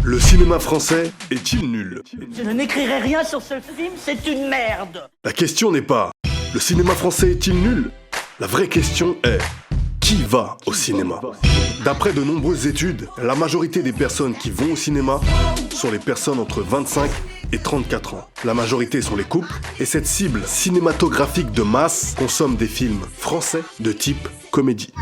Le cinéma français est-il nul? Je n'écrirai rien sur ce film, c'est une merde. La question n'est pas « Le cinéma français est-il nul ?» La vraie question est « Qui va au cinéma ?» D'après de nombreuses études, la majorité des personnes qui vont au cinéma sont les personnes entre 25 et 34 ans. La majorité sont les couples, et cette cible cinématographique de masse consomme des films français de type comédie.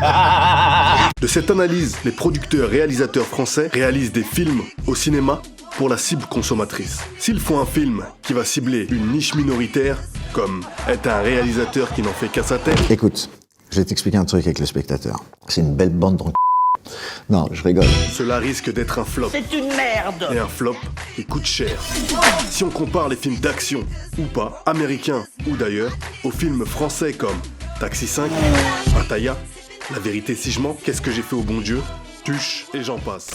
De cette analyse, les producteurs et réalisateurs français réalisent des films au cinéma pour la cible consommatrice. S'ils font un film qui va cibler une niche minoritaire, comme être un réalisateur qui n'en fait qu'à sa tête... Écoute, je vais t'expliquer un truc avec le spectateur. C'est une belle bande dans le... Non, je rigole. Cela risque d'être un flop. C'est une merde. Et un flop qui coûte cher. Si on compare les films d'action, ou pas, américains ou d'ailleurs, aux films français comme Taxi 5, Pattaya, La vérité si je mens, Qu'est-ce que j'ai fait au bon Dieu, Tuche et j'en passe.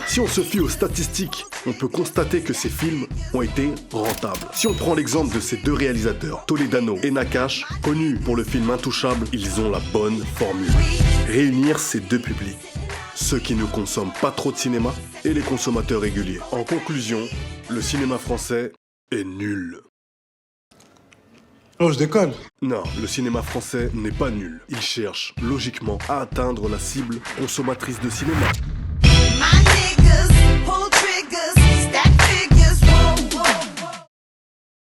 Si on se fie aux statistiques, on peut constater que ces films ont été rentables. Si on prend l'exemple de ces deux réalisateurs, Toledano et Nakache, connus pour le film Intouchable, ils ont la bonne formule. Réunir ces deux publics. Ceux qui ne consomment pas trop de cinéma et les consommateurs réguliers. En conclusion, le cinéma français est nul. Oh, je déconne. Non, le cinéma français n'est pas nul. Il cherche, logiquement, à atteindre la cible consommatrice de cinéma.